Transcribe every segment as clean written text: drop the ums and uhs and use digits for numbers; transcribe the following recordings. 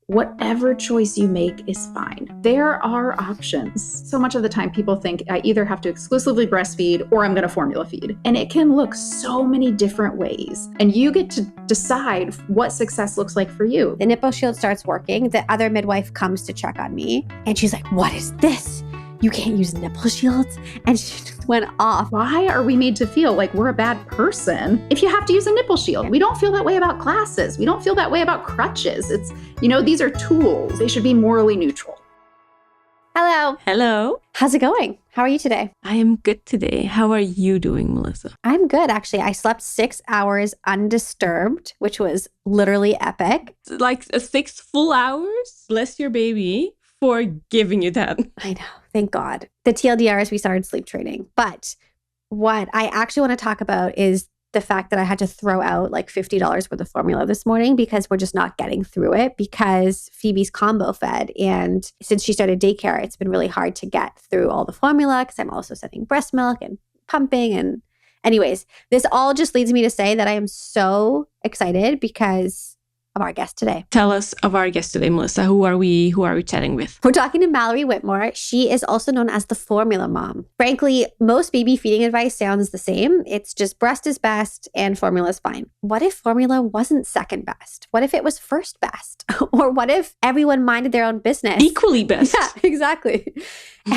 Whatever choice you make is fine. There are options. So much of the time people think I either have to exclusively breastfeed or I'm going to formula feed. And it can look so many different ways. And you get to decide what success looks like for you. The nipple shield starts working. The other midwife comes to check on me. And she's like, what is this? You can't use nipple shields? And she just went off. Why are we made to feel like we're a bad person if you have to use a nipple shield? We don't feel that way about classes. We don't feel that way about crutches. It's, these are tools. They should be morally neutral. Hello. Hello. How's it going? How are you today? I am good today. How are you doing, Melissa? I'm good, actually. I slept 6 hours undisturbed, which was literally epic. Like 6 full hours? Bless your baby for giving you that. I know. Thank God. The TLDR is we started sleep training. But what I actually want to talk about is the fact that I had to throw out like $50 worth of formula this morning because we're just not getting through it because Phoebe's combo fed. And since she started daycare, it's been really hard to get through all the formula because I'm also sending breast milk and pumping. And anyways, this all just leads me to say that I am so excited because of our guest today. Tell us of our guest today, Melissa. Who are we chatting with? We're talking to Mallory Whitmore. She is also known as the formula mom. Frankly, most baby feeding advice sounds the same. It's just breast is best and formula is fine. What if formula wasn't second best? What if it was first best? Or what if everyone minded their own business? Equally best. Yeah, exactly.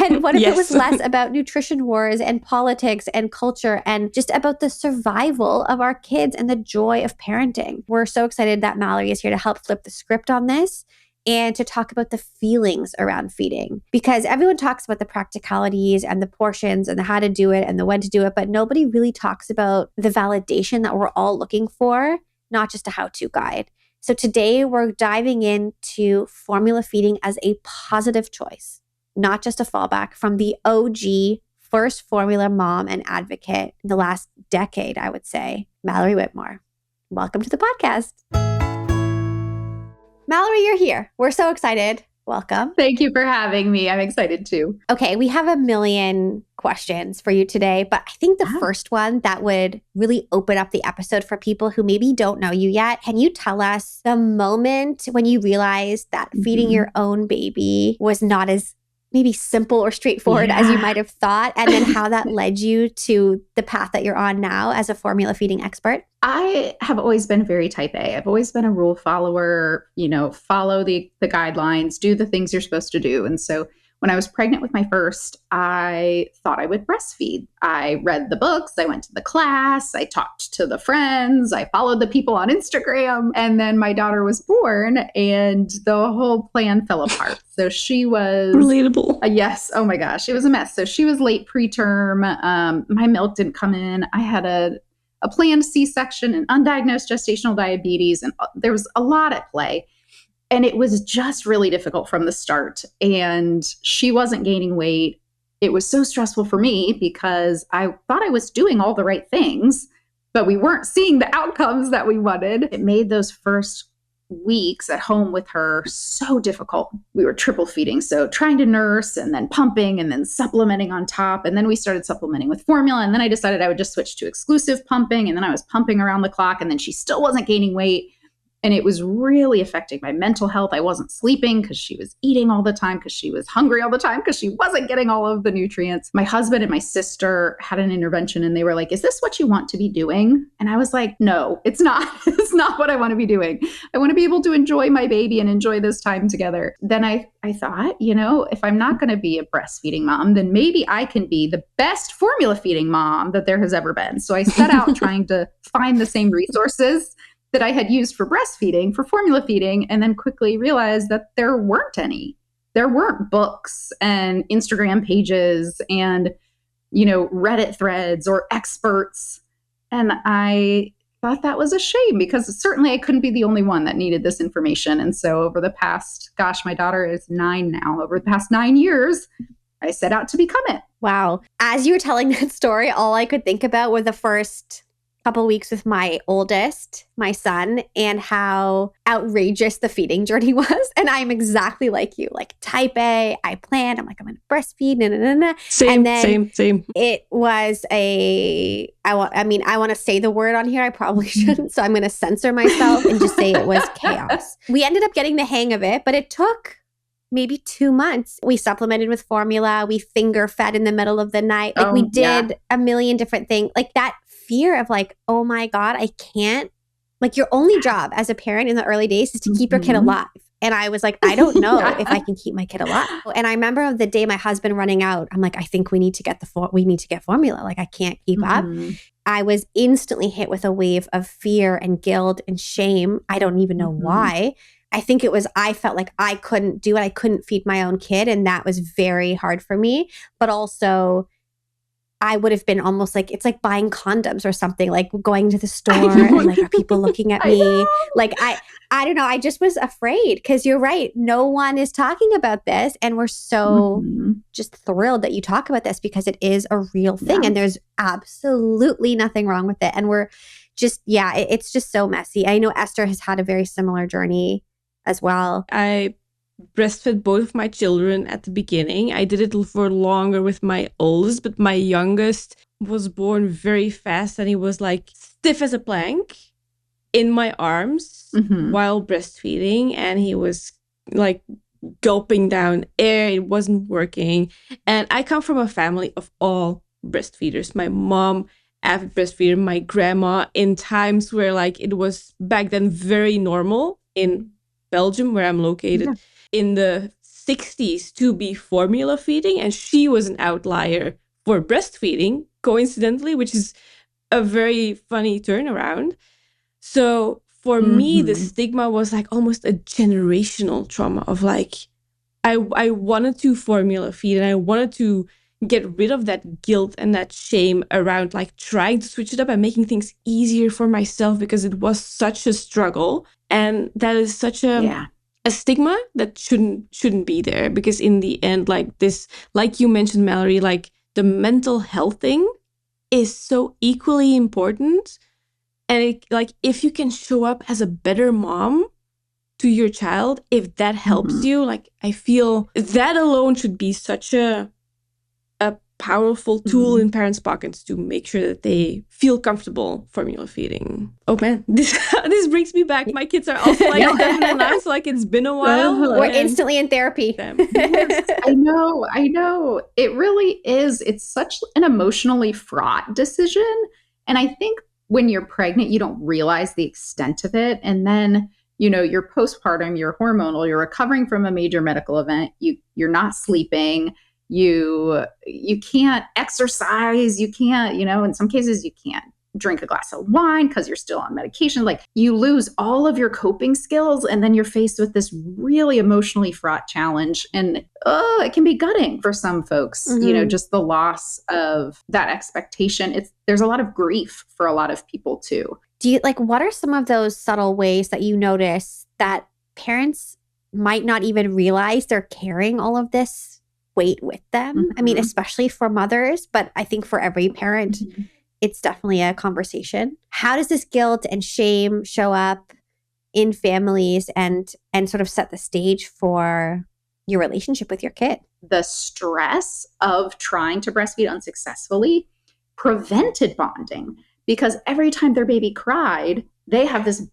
And what if Yes. it was less about nutrition wars and politics and culture and just about the survival of our kids and the joy of parenting? We're so excited that Mallory is here to help flip the script on this and to talk about the feelings around feeding. Because everyone talks about the practicalities and the portions and the how to do it and the when to do it, but nobody really talks about the validation that we're all looking for, not just a how-to guide. So today we're diving into formula feeding as a positive choice, not just a fallback, from the OG first formula mom and advocate in the last decade, I would say, Mallory Whitmore. Welcome to the podcast. Mallory, you're here. We're so excited. Welcome. Thank you for having me. I'm excited too. Okay, we have a million questions for you today, but I think the first one that would really open up the episode for people who maybe don't know you yet, can you tell us the moment when you realized that feeding your own baby was not as maybe simple or straightforward as you might have thought, and then how that led you to the path that you're on now as a formula feeding expert? I have always been very type A. I've always been a rule follower, follow the guidelines, do the things you're supposed to do. And so when I was pregnant with my first, I thought I would breastfeed. I read the books, I went to the class, I talked to the friends, I followed the people on Instagram, and then my daughter was born and the whole plan fell apart. So she was... Relatable. Yes. Oh my gosh. It was a mess. So she was late preterm. My milk didn't come in. I had a planned C-section and undiagnosed gestational diabetes, and there was a lot at play. And it was just really difficult from the start. And she wasn't gaining weight. It was so stressful for me because I thought I was doing all the right things, but we weren't seeing the outcomes that we wanted. It made those first weeks at home with her so difficult. We were triple feeding. So trying to nurse and then pumping and then supplementing on top. And then we started supplementing with formula. And then I decided I would just switch to exclusive pumping. And then I was pumping around the clock. And then she still wasn't gaining weight. And it was really affecting my mental health. I wasn't sleeping because she was eating all the time, because she was hungry all the time, because she wasn't getting all of the nutrients. My husband and my sister had an intervention and they were like, is this what you want to be doing? And I was like, no, it's not. It's not what I want to be doing. I want to be able to enjoy my baby and enjoy this time together. Then I thought, if I'm not going to be a breastfeeding mom, then maybe I can be the best formula feeding mom that there has ever been. So I set out trying to find the same resources that I had used for breastfeeding, for formula feeding, and then quickly realized that there weren't any. There weren't books and Instagram pages and, Reddit threads or experts. And I thought that was a shame because certainly I couldn't be the only one that needed this information. And so over the past, my daughter is 9 now, over the past 9 years, I set out to become it. Wow. As you were telling that story, all I could think about were the first couple weeks with my oldest, my son, and how outrageous the feeding journey was. And I'm exactly like you, like type A, I planned, I'm like, I'm going to breastfeed, Same, and then same. it was I want to say the word on here. I probably shouldn't. So I'm going to censor myself and just say it was chaos. We ended up getting the hang of it, but it took maybe 2 months. We supplemented with formula. We finger fed in the middle of the night. Like we did a million different things. Like that fear of like, oh my God, I can't. Like your only job as a parent in the early days is to keep your kid alive. And I was like, I don't know if I can keep my kid alive. And I remember the day my husband running out, I'm like, I think we need to get formula. Like I can't keep up. I was instantly hit with a wave of fear and guilt and shame. I don't even know why. I think it was, I felt like I couldn't do it. I couldn't feed my own kid. And that was very hard for me. But also, I would have been almost like, it's like buying condoms or something, like going to the store and like, are people looking at me? Like, I don't know. I just was afraid because you're right. No one is talking about this. And we're so just thrilled that you talk about this because it is a real thing and there's absolutely nothing wrong with it. And we're just, it's just so messy. I know Esther has had a very similar journey as well. I breastfed both of my children at the beginning. I did it for longer with my oldest, but my youngest was born very fast and he was like stiff as a plank in my arms while breastfeeding. And he was like gulping down air. It wasn't working. And I come from a family of all breastfeeders. My mom, avid breastfeeder, my grandma, in times where like it was back then very normal in Belgium, where I'm located, in the 60s to be formula feeding. And she was an outlier for breastfeeding, coincidentally, which is a very funny turnaround. So for me, the stigma was like almost a generational trauma of like, I wanted to formula feed and I wanted to get rid of that guilt and that shame around like trying to switch it up and making things easier for myself because it was such a struggle. And that is such a stigma that shouldn't be there, because in the end, like this, like you mentioned, Mallory, like the mental health thing is so equally important. And it, like if you can show up as a better mom to your child, if that helps you, like I feel that alone should be such a powerful tool in parents' pockets to make sure that they feel comfortable formula feeding. Oh man, this brings me back. My kids are also like 7 and 9, so like it's been a while. We're instantly in therapy. Yes, I know. It really is. It's such an emotionally fraught decision. And I think when you're pregnant, you don't realize the extent of it. And then, you're postpartum, you're hormonal, you're recovering from a major medical event, you're not sleeping. You can't exercise, you can't, in some cases you can't drink a glass of wine because you're still on medication. Like you lose all of your coping skills and then you're faced with this really emotionally fraught challenge. And it can be gutting for some folks, just the loss of that expectation. There's a lot of grief for a lot of people too. What are some of those subtle ways that you notice that parents might not even realize they're carrying all of this weight with them? I mean, especially for mothers, but I think for every parent, it's definitely a conversation. How does this guilt and shame show up in families and sort of set the stage for your relationship with your kid? The stress of trying to breastfeed unsuccessfully prevented bonding, because every time their baby cried, they have this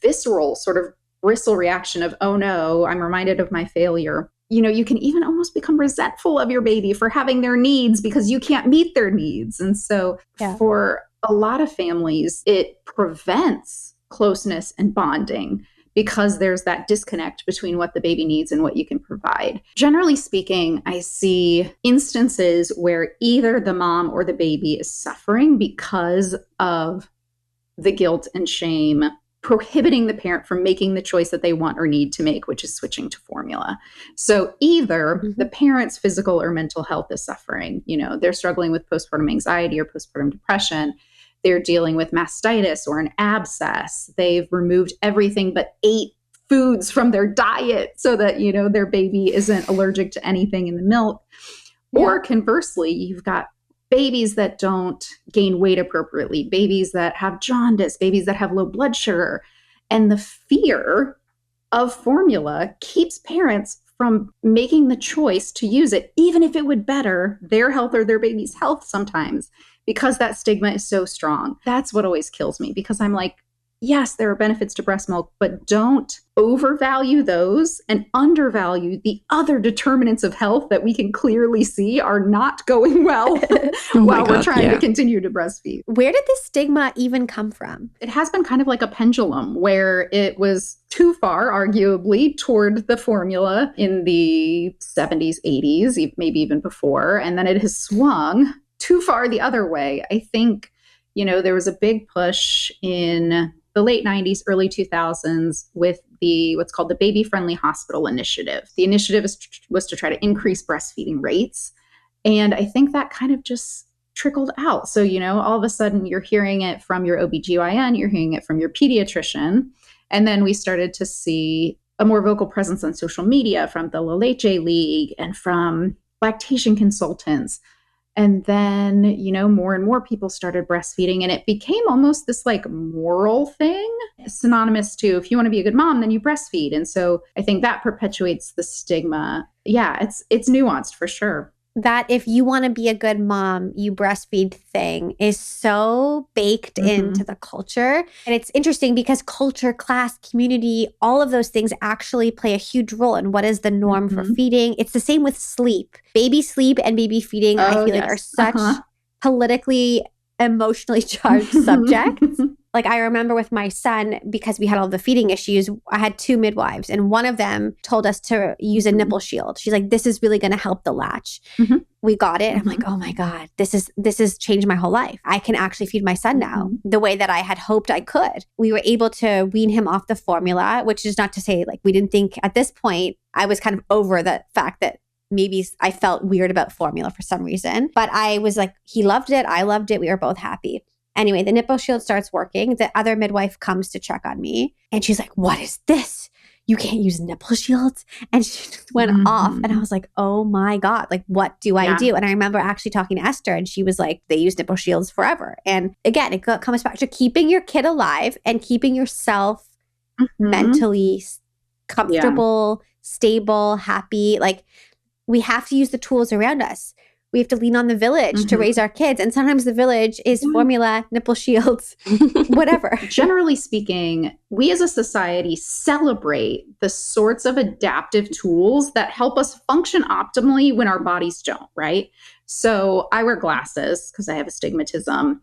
visceral sort of bristle reaction of, oh no, I'm reminded of my failure. You can even almost become resentful of your baby for having their needs because you can't meet their needs. And so for a lot of families, it prevents closeness and bonding because there's that disconnect between what the baby needs and what you can provide. Generally speaking, I see instances where either the mom or the baby is suffering because of the guilt and shame prohibiting the parent from making the choice that they want or need to make, which is switching to formula. So either the parent's physical or mental health is suffering. They're struggling with postpartum anxiety or postpartum depression. They're dealing with mastitis or an abscess. They've removed everything but 8 foods from their diet so that, their baby isn't allergic to anything in the milk. Or conversely, you've got babies that don't gain weight appropriately, babies that have jaundice, babies that have low blood sugar. And the fear of formula keeps parents from making the choice to use it, even if it would better their health or their baby's health sometimes, because that stigma is so strong. That's what always kills me, because I'm like, yes, there are benefits to breast milk, but don't overvalue those and undervalue the other determinants of health that we can clearly see are not going well while we're trying to continue to breastfeed. Where did this stigma even come from? It has been kind of like a pendulum, where it was too far, arguably, toward the formula in the 70s, 80s, maybe even before. And then it has swung too far the other way. I think, there was a big push in the late 90s, early 2000s with what's called the Baby Friendly Hospital Initiative. The initiative was to try to increase breastfeeding rates. And I think that kind of just trickled out. So, all of a sudden you're hearing it from your OBGYN, you're hearing it from your pediatrician. And then we started to see a more vocal presence on social media from the La Leche League and from lactation consultants. And then, more and more people started breastfeeding, and it became almost this like moral thing, synonymous to, if you want to be a good mom, then you breastfeed. And so I think that perpetuates the stigma. Yeah, it's nuanced for sure. That if you want to be a good mom, you breastfeed thing is so baked into the culture. And it's interesting because culture, class, community, all of those things actually play a huge role in what is the norm for feeding. It's the same with sleep. Baby sleep and baby feeding, I feel like, are such politically, emotionally charged subjects. Like, I remember with my son, because we had all the feeding issues, I had 2 midwives, and one of them told us to use a nipple shield. She's like, this is really going to help the latch. We got it. I'm like, oh my God, this has changed my whole life. I can actually feed my son now the way that I had hoped I could. We were able to wean him off the formula, which is not to say like we didn't think at this point, I was kind of over the fact that maybe I felt weird about formula for some reason. But I was like, he loved it. I loved it. We were both happy. Anyway, the nipple shield starts working. The other midwife comes to check on me, and she's like, what is this? You can't use nipple shields? And she just went off. And I was like, oh my God, like, what do I do? And I remember actually talking to Esther, and she was like, they use nipple shields forever. And again, it comes back to keeping your kid alive and keeping yourself mentally comfortable, stable, happy. Like, we have to use the tools around us. We have to lean on the village to raise our kids. And sometimes the village is formula, nipple shields, whatever. Generally speaking, we as a society celebrate the sorts of adaptive tools that help us function optimally when our bodies don't, right? So I wear glasses because I have astigmatism.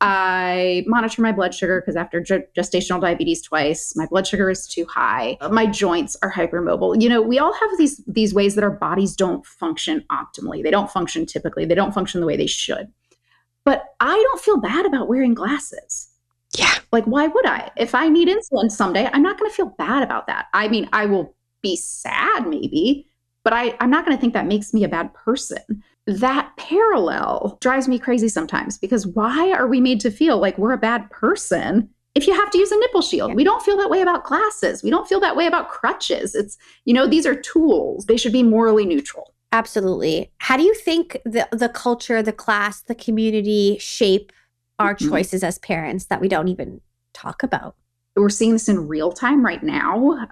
I monitor my blood sugar because after gestational diabetes twice, my blood sugar is too high. My joints are hypermobile. We all have these ways that our bodies don't function optimally. They don't function typically. They don't function the way they should. But I don't feel bad about wearing glasses. Yeah. Like, why would I? If I need insulin someday, I'm not going to feel bad about that. I mean, I will be sad maybe, but I'm not going to think that makes me a bad person. That parallel drives me crazy sometimes, because why are we made to feel like we're a bad person if you have to use a nipple shield? Yeah. We don't feel that way about glasses. We don't feel that way about crutches. It's, these are tools. They should be morally neutral. Absolutely. How do you think the culture, the class, the community shape our choices as parents that we don't even talk about? We're seeing this in real time right now,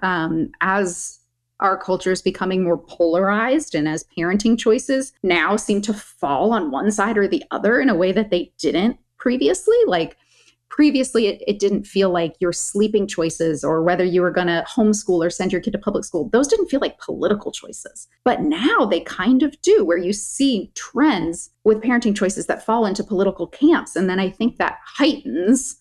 as our culture is becoming more polarized, and as parenting choices now seem to fall on one side or the other in a way that they didn't previously. Like previously, it didn't feel like your sleeping choices or whether you were going to homeschool or send your kid to public school, those didn't feel like political choices. But now they kind of do, where you see trends with parenting choices that fall into political camps. And then I think that heightens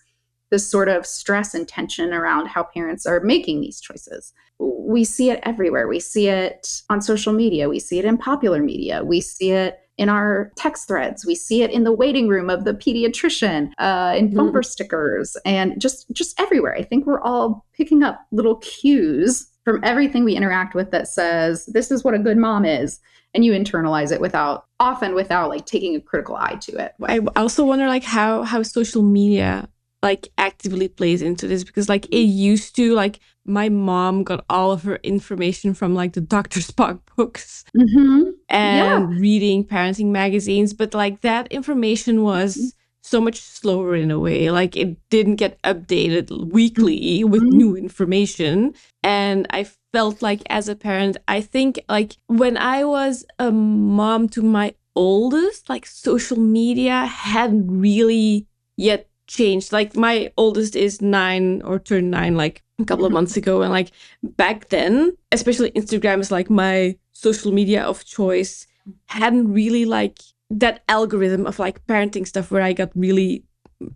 this sort of stress and tension around how parents are making these choices. We see it everywhere. We see it on social media. We see it in popular media. We see it in our text threads. We see it in the waiting room of the pediatrician, in bumper stickers, and just everywhere. I think we're all picking up little cues from everything we interact with that says, this is what a good mom is. And you internalize it often without like taking a critical eye to it. I also wonder like how social media like actively plays into this, because like it used to, like my mom got all of her information from like the Dr. Spock books Yeah. and reading parenting magazines, but like that information was so much slower in a way. Like it didn't get updated weekly with new information. And I felt like as a parent, I think like when I was a mom to my oldest, like social media hadn't really yet changed. Like my oldest is 9 or turned 9 like a couple of months ago. And like back then, especially Instagram is like my social media of choice, hadn't really like that algorithm of like parenting stuff where I got really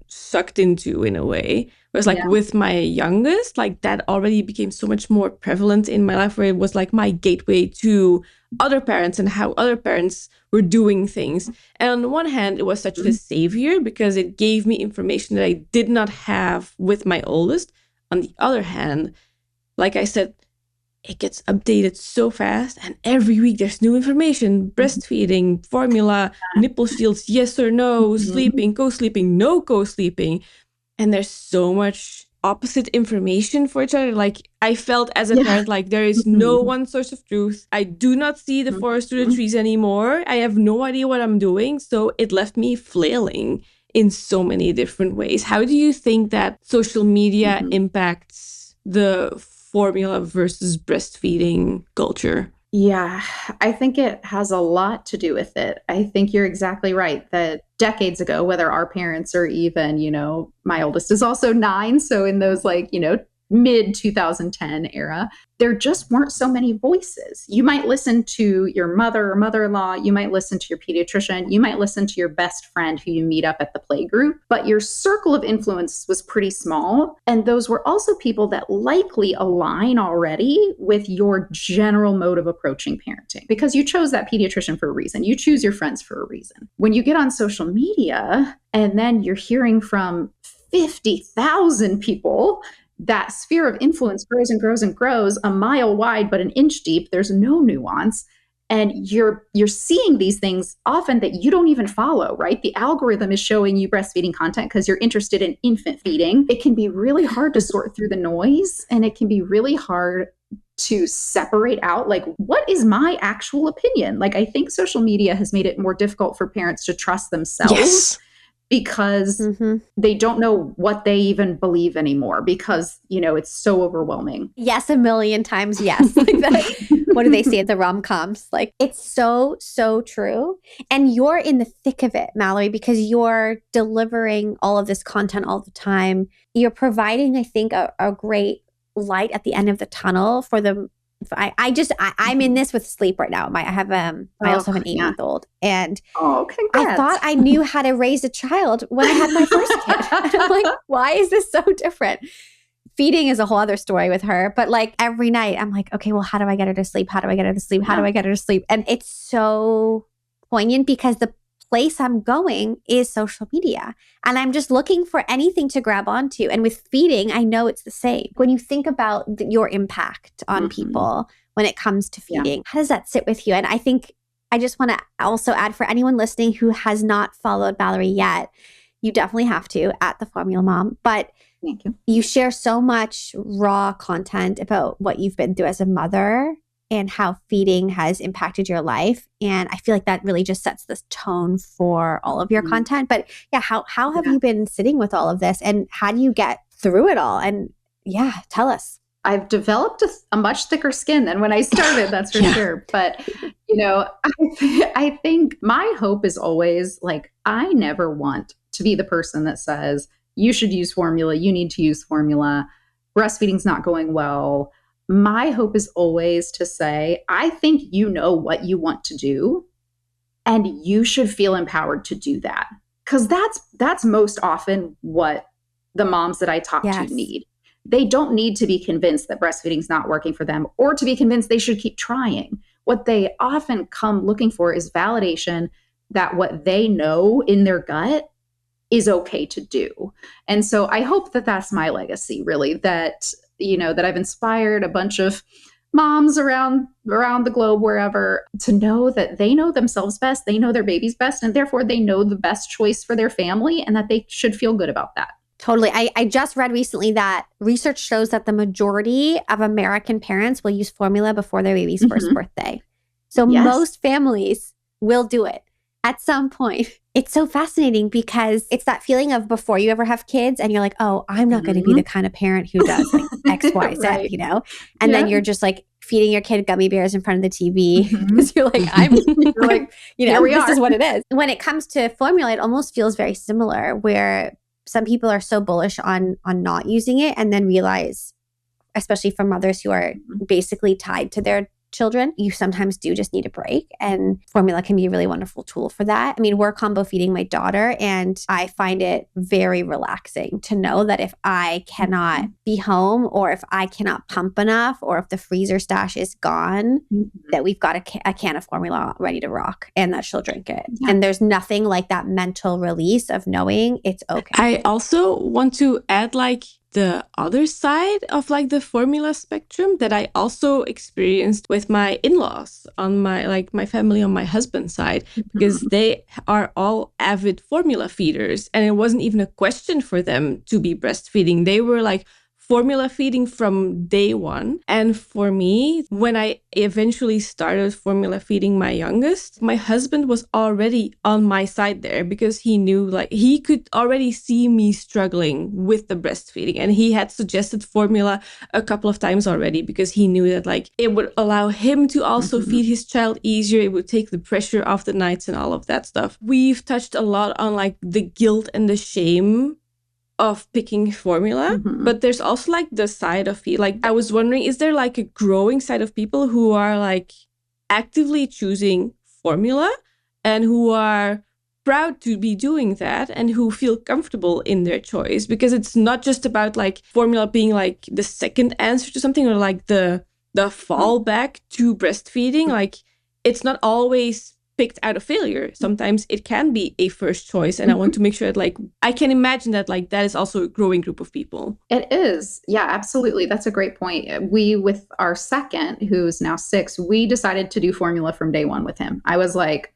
sucked into in a way. Whereas like with my youngest, like that already became so much more prevalent in my life, where it was like my gateway to other parents and how other parents were doing things. And on the one hand, it was such a savior because it gave me information that I did not have with my oldest. On the other hand, like I said, it gets updated so fast, and every week there's new information: breastfeeding, formula, nipple shields, yes or no, sleeping, co-sleeping, no co-sleeping. And there's so much opposite information for each other. Like I felt as a parent, like there is no one source of truth. I do not see the forest through the trees anymore. I have no idea what I'm doing. So it left me flailing in so many different ways. How do you think that social media impacts the formula versus breastfeeding culture? Yeah, I think it has a lot to do with it. I think you're exactly right that decades ago, whether our parents or even, my oldest is also 9. So in those like, mid 2010 era, there just weren't so many voices. You might listen to your mother or mother-in-law, you might listen to your pediatrician, you might listen to your best friend who you meet up at the play group, but your circle of influence was pretty small. And those were also people that likely align already with your general mode of approaching parenting, because you chose that pediatrician for a reason. You choose your friends for a reason. When you get on social media and then you're hearing from 50,000 people, that sphere of influence grows and grows and grows, a mile wide but an inch deep. There's no nuance, and you're seeing these things often that you don't even follow, right? The algorithm is showing you breastfeeding content because you're interested in infant feeding. It can be really hard to sort through the noise, and it can be really hard to separate out like, what is my actual opinion? Like, I think social media has made it more difficult for parents to trust themselves. Because they don't know what they even believe anymore, because, it's so overwhelming. Yes, a million times yes. Like that, what do they say at the rom-coms? Like, it's so, so true. And you're in the thick of it, Mallory, because you're delivering all of this content all the time. You're providing, I think, a great light at the end of the tunnel for the I'm in this with sleep right now. I also have an 8-month-old, and congrats. I thought I knew how to raise a child when I had my first kid. I'm like, why is this so different? Feeding is a whole other story with her, but like every night I'm like, okay, well, how do I get her to sleep? How do I get her to sleep? How do I get her to sleep? And it's so poignant because the place I'm going is social media, and I'm just looking for anything to grab onto. And with feeding, I know it's the same. When you think about your impact on people when it comes to feeding, how does that sit with you? And I think I just want to also add, for anyone listening who has not followed Mallory yet, you definitely have to, at The Formula Mom. But thank you. You share so much raw content about what you've been through as a mother and how feeding has impacted your life. And I feel like that really just sets this tone for all of your content. But yeah, how have you been sitting with all of this, and how do you get through it all? And tell us. I've developed a much thicker skin than when I started, that's for sure. But, I think my hope is always like, I never want to be the person that says, you should use formula, you need to use formula, breastfeeding's not going well. My hope is always to say, I think you know what you want to do, and you should feel empowered to do that. Because that's most often what the moms that I talk to need. They don't need to be convinced that breastfeeding is not working for them, or to be convinced they should keep trying. What they often come looking for is validation that what they know in their gut is okay to do. And so I hope that that's my legacy, really, that that I've inspired a bunch of moms around the globe, wherever, to know that they know themselves best, they know their babies best, and therefore they know the best choice for their family, and that they should feel good about that. Totally. I just read recently that research shows that the majority of American parents will use formula before their baby's first birthday. So most families will do it at some point. It's so fascinating because it's that feeling of before you ever have kids and you're like, oh, I'm not going to be the kind of parent who does like X, Y, Z, you know? And then you're just like feeding your kid gummy bears in front of the TV because you're like, you're like, you know, this is what it is. When it comes to formula, it almost feels very similar where some people are so bullish on not using it and then realize, especially for mothers who are basically tied to their children, you sometimes do just need a break. And formula can be a really wonderful tool for that. I mean, we're combo feeding my daughter, and I find it very relaxing to know that if I cannot be home or if I cannot pump enough or if the freezer stash is gone, that we've got a can of formula ready to rock and that she'll drink it. And there's nothing like that mental release of knowing it's okay. I also want to add like the other side of like the formula spectrum that I also experienced with my in-laws on my family on my husband's side, because they are all avid formula feeders and it wasn't even a question for them to be breastfeeding. They were like formula feeding from day one. And for me, when I eventually started formula feeding my youngest, my husband was already on my side there because he knew, like, he could already see me struggling with the breastfeeding. And he had suggested formula a couple of times already because he knew that, like, it would allow him to also feed his child easier. It would take the pressure off the nights and all of that stuff. We've touched a lot on like the guilt and the shame of picking formula, but there's also like the side of it. Like, I was wondering, is there like a growing side of people who are like actively choosing formula and who are proud to be doing that and who feel comfortable in their choice? Because it's not just about like formula being like the second answer to something or like the fallback to breastfeeding. Like, it's not always picked out of failure. Sometimes it can be a first choice. And I want to make sure that, like, I can imagine that, like, that is also a growing group of people. It is. Yeah, absolutely. That's a great point. We, with our second, who's now 6, we decided to do formula from day one with him. I was like,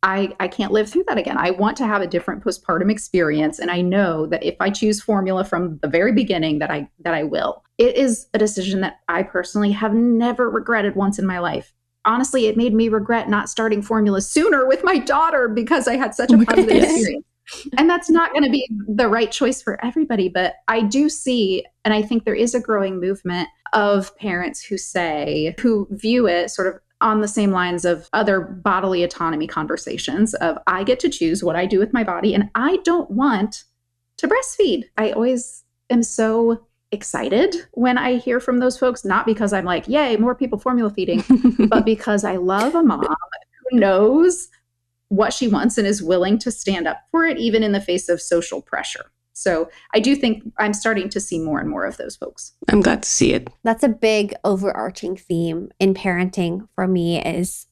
I can't live through that again. I want to have a different postpartum experience. And I know that if I choose formula from the very beginning, that I will. It is a decision that I personally have never regretted once in my life. Honestly, it made me regret not starting formula sooner with my daughter because I had such a positive experience. And that's not going to be the right choice for everybody. But I do see, and I think there is a growing movement of parents who view it sort of on the same lines of other bodily autonomy conversations of, I get to choose what I do with my body and I don't want to breastfeed. I always am so excited when I hear from those folks, not because I'm like, yay, more people formula feeding, but because I love a mom who knows what she wants and is willing to stand up for it, even in the face of social pressure. So I do think I'm starting to see more and more of those folks. I'm glad to see it. That's a big overarching theme in parenting for me is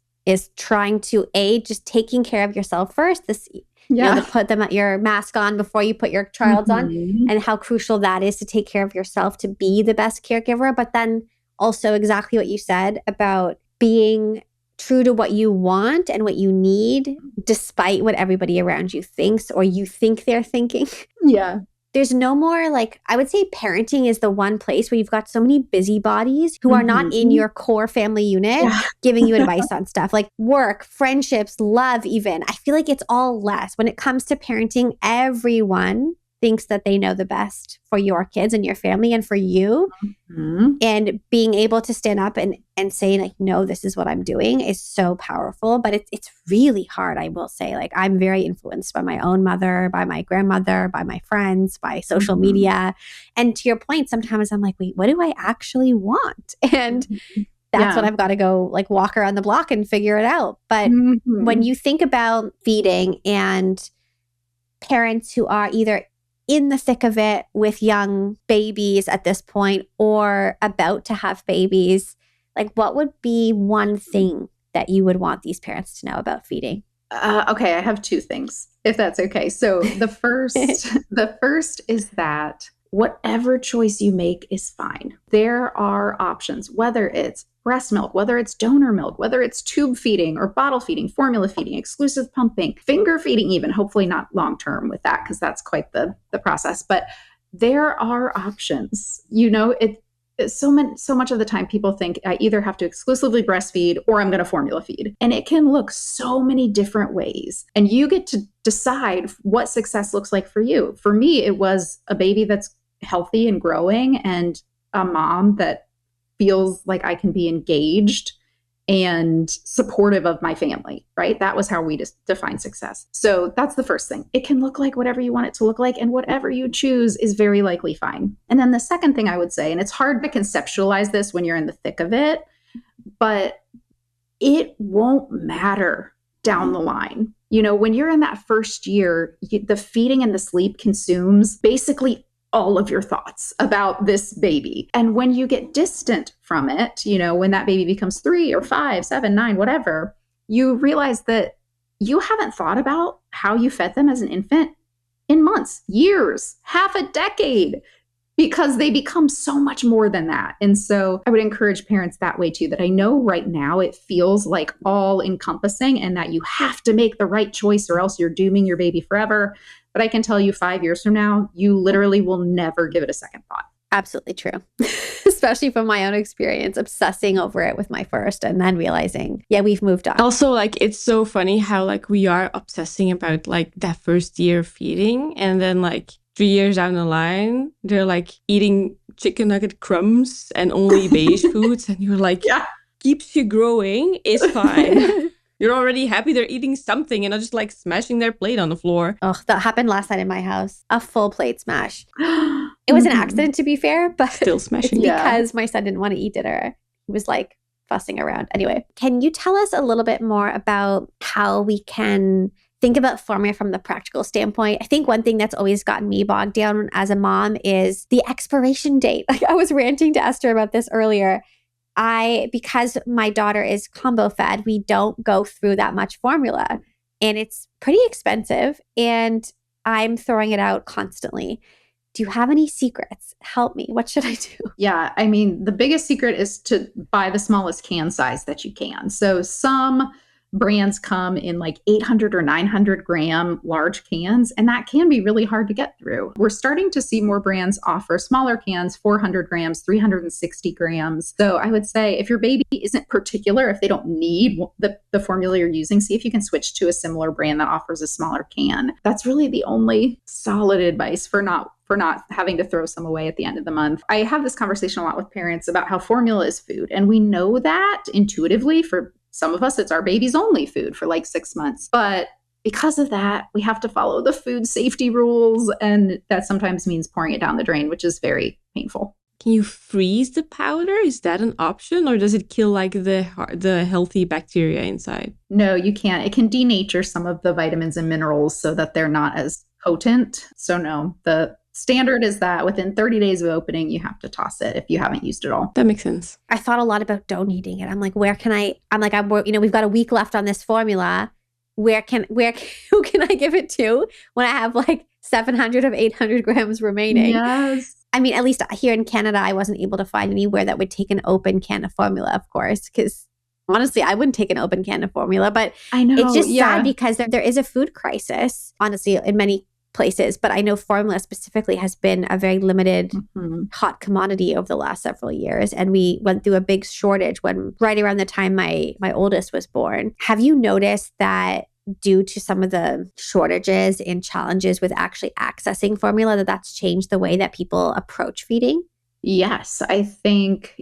trying to just taking care of yourself first. You know, to put your mask on before you put your child's on, and how crucial that is to take care of yourself, to be the best caregiver. But then also exactly what you said about being true to what you want and what you need, despite what everybody around you thinks or you think they're thinking. Yeah. There's no more, like, I would say parenting is the one place where you've got so many busybodies who are not in your core family unit giving you advice on stuff like work, friendships, love even. I feel like it's all less. When it comes to parenting, everyone thinks that they know the best for your kids and your family and for you. And being able to stand up and say, like, no, this is what I'm doing is so powerful. But it's really hard, I will say. Like, I'm very influenced by my own mother, by my grandmother, by my friends, by social media. And to your point, sometimes I'm like, wait, what do I actually want? And that's when I've got to go like walk around the block and figure it out. But when you think about feeding and parents who are either in the thick of it with young babies at this point or about to have babies, like, what would be one thing that you would want these parents to know about feeding? Okay, I have 2 things, if that's okay. So the first is that whatever choice you make is fine. There are options, whether it's breast milk, whether it's donor milk, whether it's tube feeding or bottle feeding, formula feeding, exclusive pumping, finger feeding, even hopefully not long term with that, because that's quite the process. But there are options. So much of the time people think I either have to exclusively breastfeed or I'm going to formula feed. And it can look so many different ways. And you get to decide what success looks like for you. For me, it was a baby that's healthy and growing and a mom that feels like I can be engaged and supportive of my family, right? That was how we just define success. So that's the first thing. It can look like whatever you want it to look like, and whatever you choose is very likely fine. And then the second thing I would say, and it's hard to conceptualize this when you're in the thick of it, but it won't matter down the line. When you're in that first year, the feeding and the sleep consumes basically all of your thoughts about this baby. And when you get distant from it, when that baby becomes 3 or 5, 7, 9, whatever, you realize that you haven't thought about how you fed them as an infant in months, years, half a decade, because they become so much more than that. And so I would encourage parents that way too, that I know right now it feels like all encompassing and that you have to make the right choice or else you're dooming your baby forever. But I can tell you 5 years from now, you literally will never give it a second thought. Absolutely true. Especially from my own experience, obsessing over it with my first and then realizing, yeah, we've moved on. Also, it's so funny how we are obsessing about that first year of feeding, and then 3 years down the line, they're eating chicken nugget crumbs and only beige foods, and you're yeah, keeps you growing is fine. You're already happy they're eating something and not just smashing their plate on the floor. Oh, that happened last night in my house. A full plate smash. It was an accident, to be fair, but still smashing. It's because my son didn't want to eat dinner. He was fussing around. Anyway, can you tell us a little bit more about how we can think about formula from the practical standpoint? I think one thing that's always gotten me bogged down as a mom is the expiration date. I was ranting to Esther about this earlier. Because my daughter is combo fed, we don't go through that much formula, and it's pretty expensive, and I'm throwing it out constantly. Do you have any secrets? Help me. What should I do? Yeah, the biggest secret is to buy the smallest can size that you can. So some brands come in 800 or 900 gram large cans, and that can be really hard to get through. We're starting to see more brands offer smaller cans, 400 grams, 360 grams. So I would say if your baby isn't particular, if they don't need the formula you're using, see if you can switch to a similar brand that offers a smaller can. That's really the only solid advice for not having to throw some away at the end of the month. I have this conversation a lot with parents about how formula is food. And we know that intuitively. For some of us, it's our baby's only food for 6 months. But because of that, we have to follow the food safety rules. And that sometimes means pouring it down the drain, which is very painful. Can you freeze the powder? Is that an option? Or does it kill the healthy bacteria inside? No, you can't. It can denature some of the vitamins and minerals so that they're not as potent. So no, the standard is that within 30 days of opening, you have to toss it if you haven't used it all. That makes sense. I thought a lot about donating it. I'm we've got a week left on this formula. Who can I give it to when I have 700 of 800 grams remaining? Yes. At least here in Canada, I wasn't able to find anywhere that would take an open can of formula, of course, because honestly, I wouldn't take an open can of formula. But I know it's just sad because there is a food crisis, honestly, in many places. But I know formula specifically has been a very limited hot commodity over the last several years. And we went through a big shortage right around the time my oldest was born. Have you noticed that due to some of the shortages and challenges with actually accessing formula, that's changed the way that people approach feeding? Yes, I think,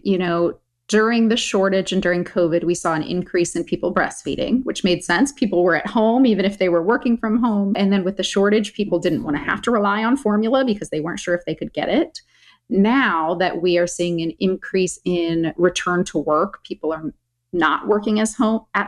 during the shortage and during COVID, we saw an increase in people breastfeeding, which made sense. People were at home, even if they were working from home. And then with the shortage, people didn't want to have to rely on formula because they weren't sure if they could get it. Now that we are seeing an increase in return to work, people are not working at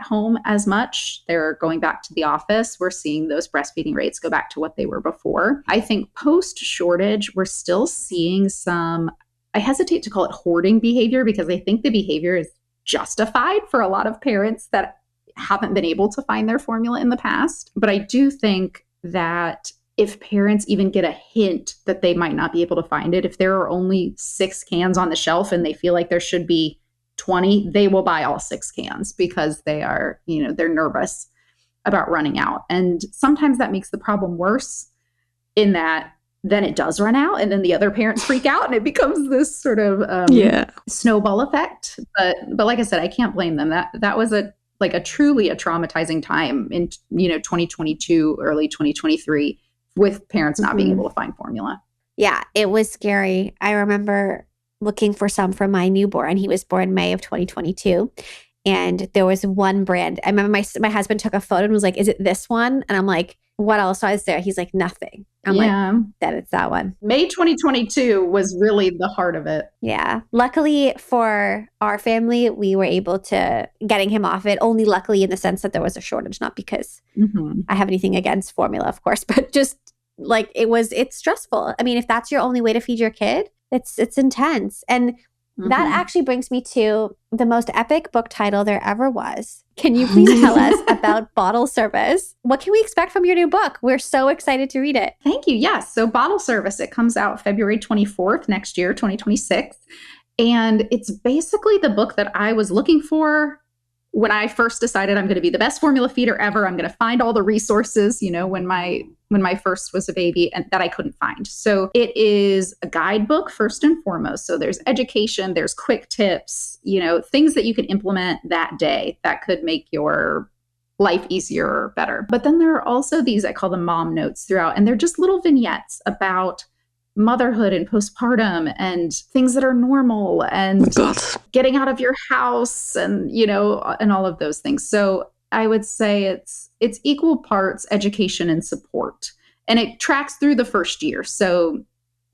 home as much. They're going back to the office. We're seeing those breastfeeding rates go back to what they were before. I think post-shortage, we're still seeing some, I hesitate to call it hoarding behavior because I think the behavior is justified for a lot of parents that haven't been able to find their formula in the past. But I do think that if parents even get a hint that they might not be able to find it, if there are only 6 cans on the shelf and they feel like there should be 20, they will buy all 6 cans because they are, they're nervous about running out. And sometimes that makes the problem worse in that then it does run out and then the other parents freak out and it becomes this sort of snowball effect. But like I said, I can't blame them. That was a truly a traumatizing time in 2022, early 2023 with parents not being able to find formula. Yeah, it was scary. I remember looking for some for my newborn. He was born May of 2022. And there was one brand. I remember my husband took a photo and was like, is it this one? And I'm like, what else is there? He's like, nothing. I'm like, that it's that one. May 2022 was really the heart of it. Yeah. Luckily for our family, we were able to getting him off it. Only luckily in the sense that there was a shortage, not because I have anything against formula, of course, but just like it's stressful. I mean, if that's your only way to feed your kid, it's intense. And that actually brings me to the most epic book title there ever was. Can you please tell us about bottle service? What can we expect from your new book? We're so excited to read it. Thank you. Yes. So bottle service, it comes out February 24th next year, 2026. And it's basically the book that I was looking for when I first decided I'm going to be the best formula feeder ever. I'm going to find all the resources, when my first was a baby and that I couldn't find. So it is a guidebook first and foremost. So there's education, there's quick tips, things that you can implement that day that could make your life easier or better. But then there are also these, I call them mom notes throughout, and they're just little vignettes about motherhood and postpartum and things that are normal and getting out of your house and, and all of those things. So I would say it's equal parts education and support. And it tracks through the first year. So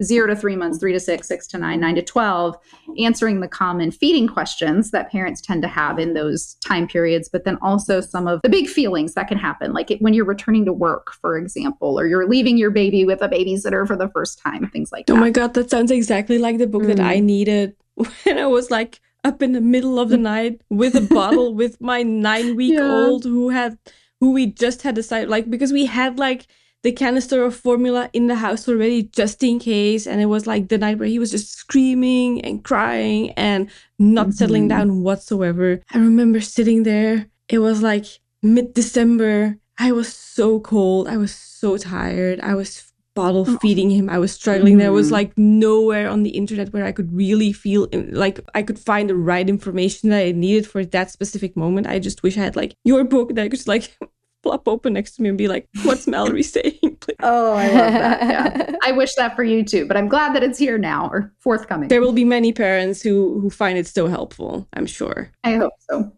0 to 3 months, 3 to 6, 6 to 9, 9 to 12, answering the common feeding questions that parents tend to have in those time periods, but then also some of the big feelings that can happen, like when you're returning to work, for example, or you're leaving your baby with a babysitter for the first time, things like that. Oh my God, that sounds exactly like the book that I needed when I was like up in the middle of the night with a bottle with my 9-week-old who we just had decided, like, because we had like the canister of formula in the house already just in case. And it was like the night where he was just screaming and crying and not settling down whatsoever. I remember sitting there. It was like mid-December. I was so cold. I was so tired. I was bottle feeding him. I was struggling. There was like nowhere on the internet where I could really feel like I could find the right information that I needed for that specific moment. I just wish I had like your book that I could just like flop open next to me and be like, what's Mallory saying? Please. Oh, I love that. Yeah. I wish that for you too, but I'm glad that it's here now or forthcoming. There will be many parents who find it so helpful, I'm sure. I hope so.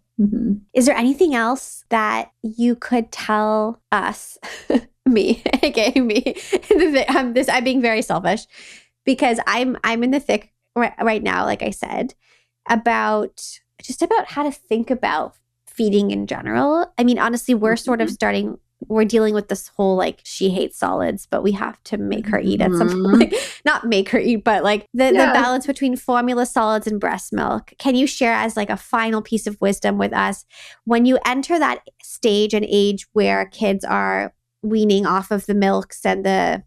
Is there anything else that you could tell us, me, aka me, I'm being very selfish because I'm in the thick right now, like I said, about how to think about feeding in general. I mean, honestly, we're sort of we're dealing with this whole like she hates solids, but we have to make her eat at some point. Like, not make her eat, but like the balance between formula, solids, and breast milk. Can you share as like a final piece of wisdom with us when you enter that stage and age where kids are weaning off of the milks and the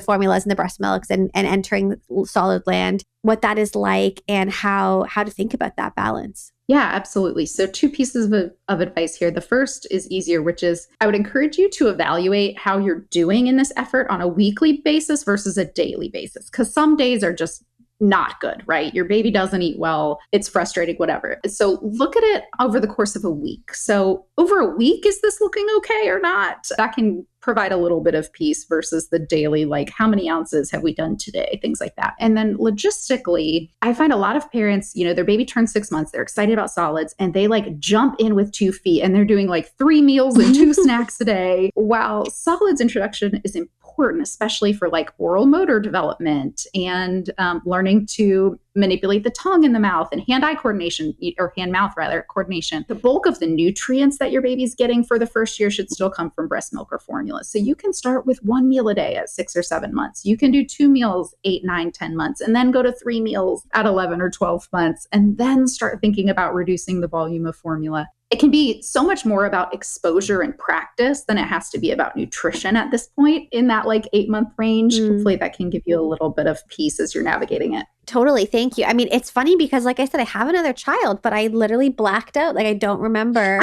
formulas and the breast milks and entering solid land, what that is like and how to think about that balance? Yeah, absolutely. So 2 pieces of advice here. The first is easier, which is I would encourage you to evaluate how you're doing in this effort on a weekly basis versus a daily basis, because some days are just not good, right? Your baby doesn't eat well. It's frustrating, whatever. So look at it over the course of a week. So over a week, is this looking okay or not? That can provide a little bit of peace versus the daily, like how many ounces have we done today? Things like that. And then logistically, I find a lot of parents, their baby turns 6 months, they're excited about solids and they like jump in with 2 feet and they're doing like 3 meals and 2 snacks a day. While solids introduction is important, especially for like oral motor development and learning to manipulate the tongue in the mouth and hand-eye coordination, or hand-mouth rather, coordination. The bulk of the nutrients that your baby's getting for the first year should still come from breast milk or formula. So you can start with 1 meal a day at 6 or 7 months. You can do 2 meals 8, 9, 10 months, and then go to 3 meals at 11 or 12 months, and then start thinking about reducing the volume of formula. it can be so much more about exposure and practice than it has to be about nutrition at this point in that like 8-month range. Hopefully that can give you a little bit of peace as you're navigating it. Totally. Thank you. I mean, it's funny because like I said, I have another child, but I literally blacked out. Like I don't remember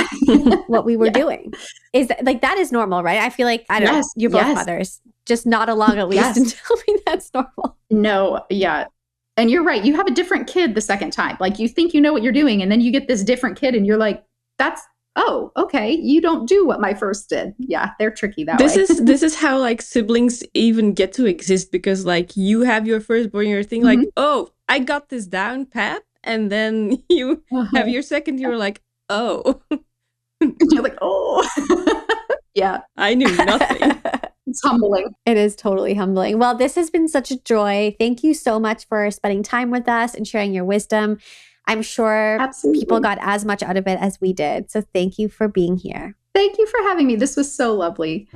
what we were doing. Is that, like, that is normal, right? I feel like, I don't know, you're both mothers, just nod along at least and tell me that's normal. No. Yeah. And you're right. You have a different kid the second time. Like you think you know what you're doing. And then you get this different kid and you're like, oh, okay. You don't do what my first did. Yeah, they're tricky that way. This is how like siblings even get to exist, because like you have your firstborn, you're thinking like, oh, I got this down pat. And then you have your second, you're like, oh. You're like, oh. Yeah. I knew nothing. It's humbling. It is totally humbling. Well, this has been such a joy. Thank you so much for spending time with us and sharing your wisdom. I'm sure people got as much out of it as we did. So thank you for being here. Thank you for having me. This was so lovely.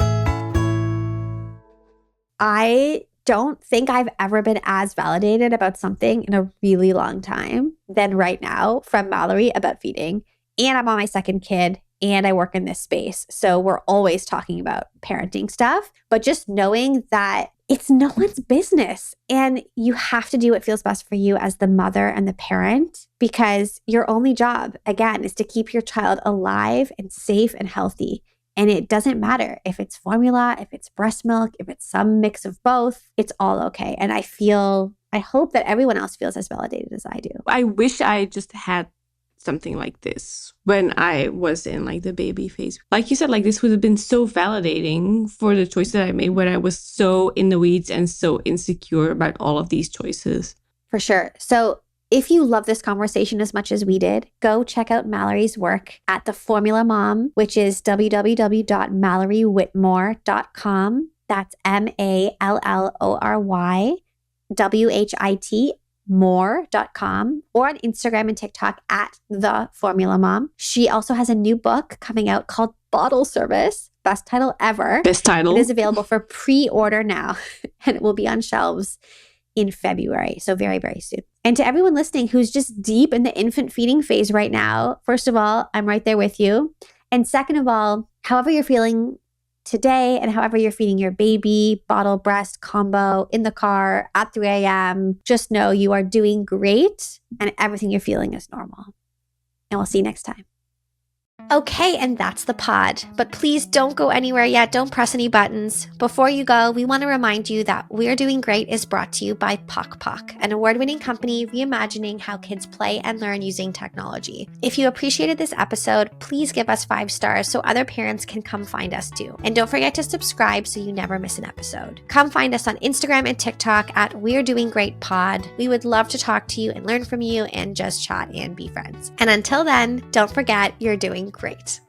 I don't think I've ever been as validated about something in a really long time than right now from Mallory about feeding. And I'm on my second kid and I work in this space. So we're always talking about parenting stuff, but just knowing that it's no one's business and you have to do what feels best for you as the mother and the parent, because your only job, again, is to keep your child alive and safe and healthy. And it doesn't matter if it's formula, if it's breast milk, if it's some mix of both, it's all okay. And I hope that everyone else feels as validated as I do. I wish I just had something like this when I was in like the baby phase. Like you said, like this would have been so validating for the choice that I made when I was so in the weeds and so insecure about all of these choices. For sure. So if you love this conversation as much as we did, go check out Mallory's work at The Formula Mom, which is www.mallorywhitmore.com. That's MALLORY more.com, or on Instagram and TikTok at The Formula Mom. She also has a new book coming out called Bottle Service. Best title ever. Best title. It is available for pre-order now and it will be on shelves in February. So very, very soon. And to everyone listening who's just deep in the infant feeding phase right now, first of all, I'm right there with you. And second of all, however you're feeling today and however you're feeding your baby, bottle, breast, combo, in the car, at 3 a.m., just know you are doing great and everything you're feeling is normal. And we'll see you next time. Okay, and that's the pod. But please don't go anywhere yet. Don't press any buttons. Before you go, we want to remind you that We're Doing Great is brought to you by Pok Pok, an award-winning company reimagining how kids play and learn using technology. If you appreciated this episode, please give us 5 stars so other parents can come find us too. And don't forget to subscribe so you never miss an episode. Come find us on Instagram and TikTok at We're Doing Great Pod. We would love to talk to you and learn from you and just chat and be friends. And until then, don't forget you're doing great.